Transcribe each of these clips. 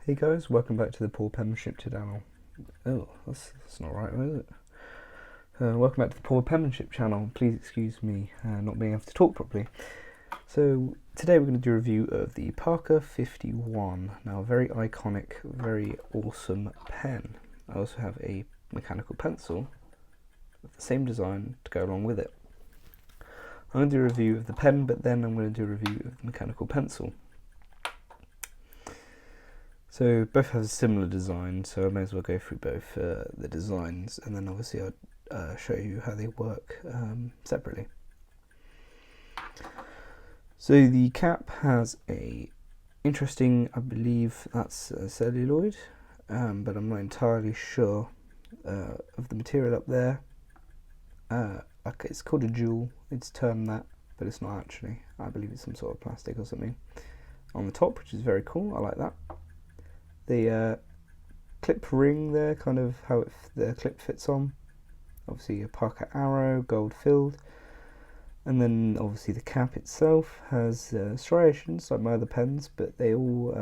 Hey guys, welcome back to the Poor Penmanship channel. Oh, that's not right, is it? Welcome back to the Poor Penmanship channel. Please excuse me not being able to talk properly. So today we're going to do a review of the Parker 51. Now, a very iconic, very awesome pen. I also have a mechanical pencil with the same design to go along with it. I'm going to do a review of the pen, but then I'm going to do a review of the mechanical pencil. So both have a similar design, so I may as well go through both the designs, and then obviously I'll show you how they work separately. So the cap has a interesting, I believe that's celluloid, but I'm not entirely sure of the material up there. It's called a jewel, it's termed that, but it's not actually. I believe it's some sort of plastic or something on the top, which is very cool. I like that. The clip ring there, kind of how the clip fits on. Obviously a Parker arrow, gold filled. And then obviously the cap itself has striations like my other pens, but they all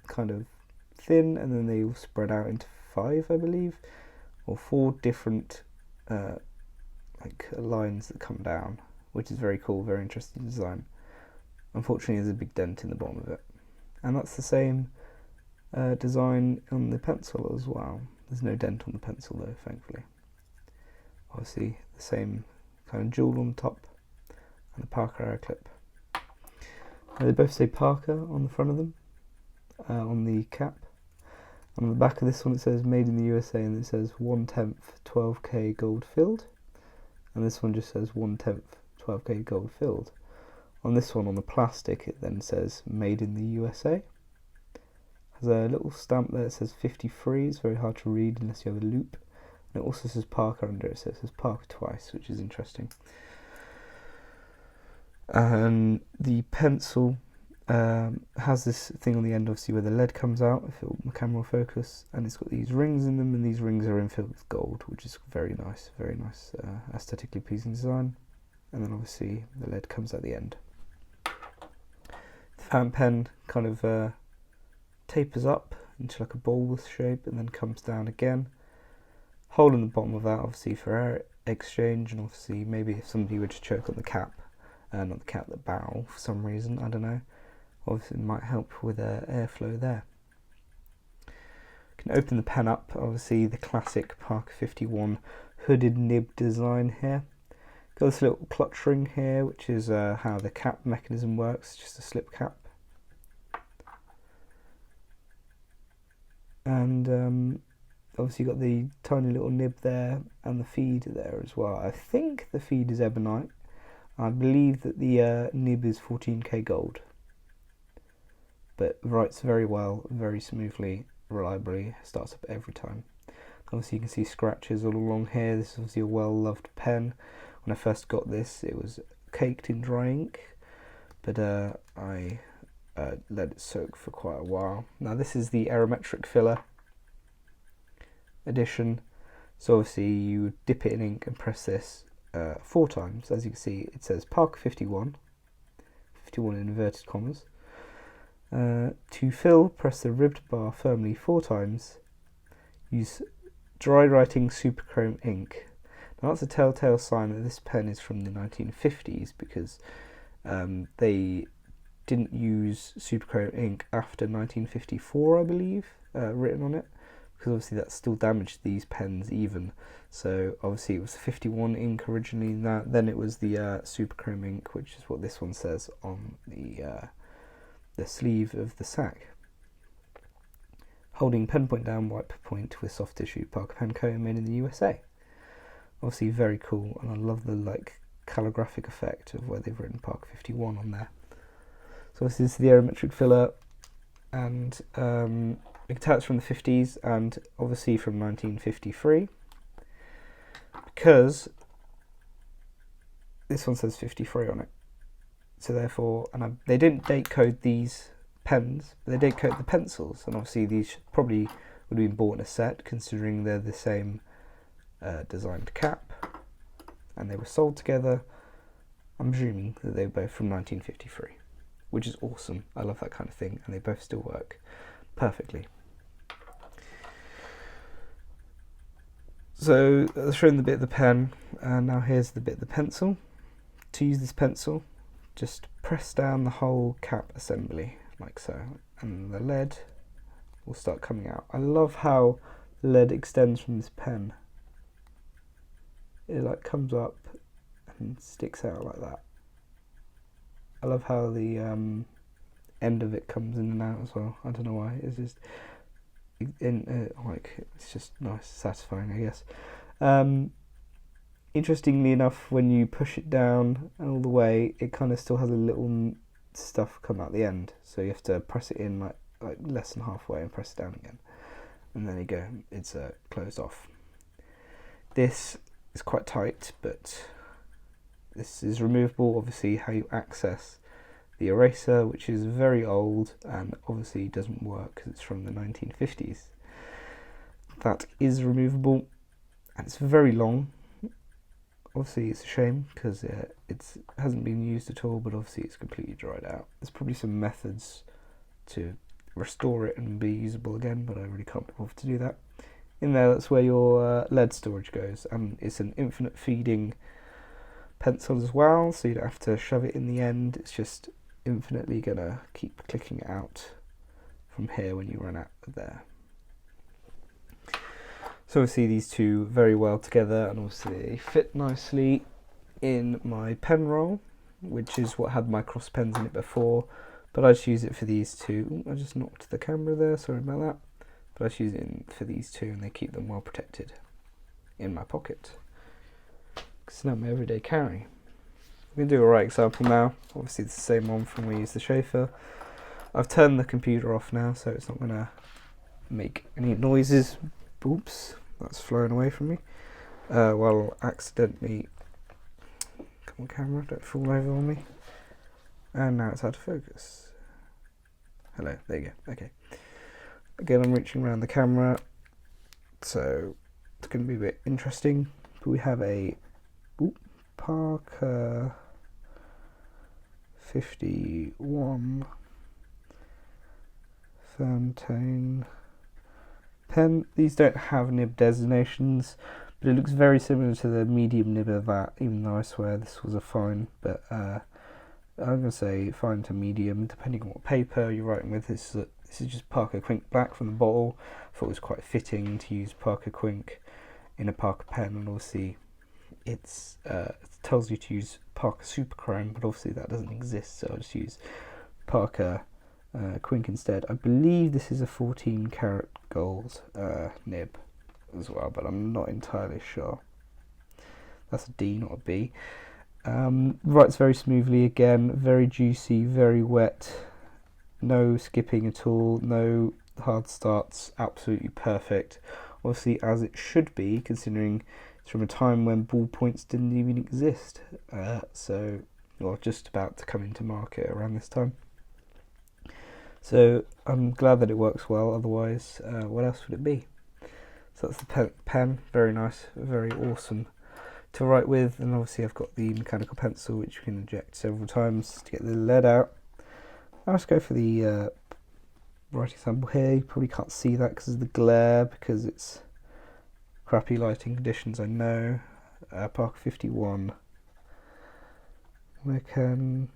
kind of thin, and then they all spread out into 5, I believe, or 4 different like lines that come down, which is very cool, very interesting design. Unfortunately, there's a big dent in the bottom of it, and that's the same design on the pencil as well. There's no dent on the pencil though, thankfully. Obviously the same kind of jewel on top and the Parker arrow clip. They both say Parker on the front of them, on the cap. On the back of this one it says made in the USA, and it says 1/10 12K gold filled, and this one just says 1/10 12K gold filled. On this one, on the plastic, it then says made in the USA. There's a little stamp there that says 53. It's very hard to read unless you have a loop. And it also says Parker under it, so it says Parker twice, which is interesting. And the pencil has this thing on the end, obviously, where the lead comes out, if the camera will focus, and it's got these rings in them, and these rings are infilled with gold, which is very nice, aesthetically pleasing design. And then obviously the lead comes at the end. The fountain pen kind of tapers up into like a bulbous shape and then comes down again. Hole in the bottom of that, obviously for air exchange, and obviously maybe if somebody were to choke on the cap, not the cap, the barrel for some reason, I don't know. Obviously it might help with airflow there. You can open the pen up, obviously the classic Parker 51 hooded nib design here. Got this little clutch ring here, which is how the cap mechanism works, just a slip cap. And obviously you've got the tiny little nib there and the feed there as well. I think the feed is ebonite. I believe that the nib is 14K gold, but writes very well, very smoothly, reliably, starts up every time. Obviously you can see scratches all along here. This is obviously a well-loved pen. When I first got this, it was caked in dry ink, but I let it soak for quite a while. Now this is the areometric filler edition, so obviously you dip it in ink and press this 4 times. As you can see, it says Parker 51, 51 in inverted commas. To fill, press the ribbed bar firmly 4 times. Use dry writing Superchrome ink. Now that's a telltale sign that this pen is from the 1950s, because they didn't use Superchrome ink after 1954, I believe, written on it, because obviously that still damaged these pens even. So obviously it was 51 ink originally, then it was the Superchrome ink, which is what this one says on the sleeve of the sack. Holding pen point down, wipe point with soft tissue, Parker pen co, made in the USA. Obviously very cool, and I love the like calligraphic effect of where they've written Parker 51 on there. So this is the areometric filler, and you can tell it's from the 50s and obviously from 1953, because this one says 53 on it. So therefore, and they didn't date code these pens, but they date code the pencils, and obviously these probably would have been bought in a set, considering they're the same designed cap, and they were sold together. I'm presuming that they were both from 1953. Which is awesome. I love that kind of thing, and they both still work perfectly. So I've shown the bit of the pen, and now here's the bit of the pencil. To use this pencil, just press down the whole cap assembly, like so, and the lead will start coming out. I love how the lead extends from this pen. It like comes up and sticks out like that. I love how the end of it comes in and out as well. I don't know why. It's just it's just nice, satisfying, I guess. Interestingly enough, when you push it down and all the way, it kind of still has a little stuff come out the end. So you have to press it in like less than halfway and press it down again. And there you go, it's closed off. This is quite tight, but this is removable. Obviously, how you access the eraser, which is very old and obviously doesn't work because it's from the 1950s. That is removable, and it's very long. Obviously it's a shame because it hasn't been used at all, but obviously it's completely dried out. There's probably some methods to restore it and be usable again, but I really can't be bothered to do that. In there, that's where your lead storage goes, and it's an infinite feeding pencil as well, so you don't have to shove it in the end. It's just infinitely gonna keep clicking it out from here when you run out of there. So obviously these two very well together, and obviously they fit nicely in my pen roll, which is what had my cross pens in it before, but I just use it for these two. I just knocked the camera there, sorry about that. But I just use it for these two, and they keep them well protected in my pocket. It's not my everyday carry. I'm going to do a right example now. Obviously it's the same one from when we used the Schaefer. I've turned the computer off now, so it's not going to make any noises. Oops, that's flowing away from me. Well, accidentally, come on camera, don't fall over on me. And now it's out of focus. Hello, there you go, okay. Again, I'm reaching around the camera, so it's going to be a bit interesting. But we have a Parker 51 Fountain pen. These don't have nib designations, but it looks very similar to the medium nib of that, even though I swear this was a fine, but I'm going to say fine to medium, depending on what paper you're writing with. This is just Parker Quink Black from the bottle. I thought it was quite fitting to use Parker Quink in a Parker pen, and obviously it tells you to use Parker Superchrome, but obviously that doesn't exist, so I'll just use Parker Quink instead. I believe this is a 14 karat gold nib as well, but I'm not entirely sure. That's a D, not a B. Writes very smoothly again, very juicy, very wet, no skipping at all, no hard starts, absolutely perfect. Obviously, as it should be, considering it's from a time when ballpoints didn't even exist, or just about to come into market around this time. So I'm glad that it works well, otherwise what else would it be? So that's the pen, very nice, very awesome to write with, and obviously I've got the mechanical pencil which you can inject several times to get the lead out. I'll just go for the writing sample here. You probably can't see that because of the glare, because it's crappy lighting conditions, I know. Parker 51 mechanical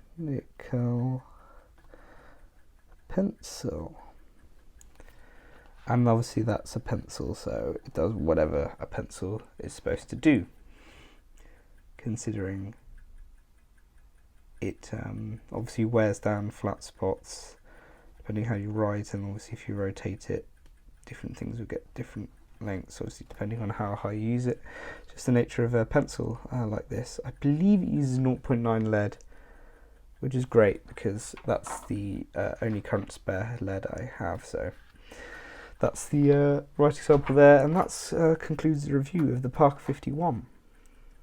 pencil, and obviously that's a pencil, so it does whatever a pencil is supposed to do, considering it obviously wears down flat spots depending how you write, and obviously if you rotate it, different things will get different lengths, obviously depending on how high you use it. Just the nature of a pencil like this. I believe it uses 0.9 lead, which is great because that's the only current spare lead I have. So that's the writing sample there, and that's concludes the review of the Parker 51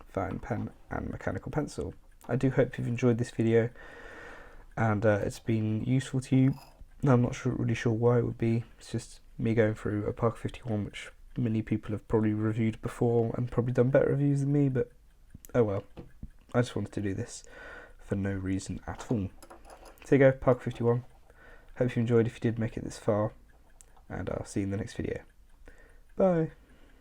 fountain pen and mechanical pencil. I do hope you've enjoyed this video and it's been useful to you. I'm not really sure why it would be. It's just me going through a Parker 51, which many people have probably reviewed before and probably done better reviews than me, but oh well. I just wanted to do this for no reason at all. So you go, Parker 51. Hope you enjoyed if you did make it this far, and I'll see you in the next video. Bye.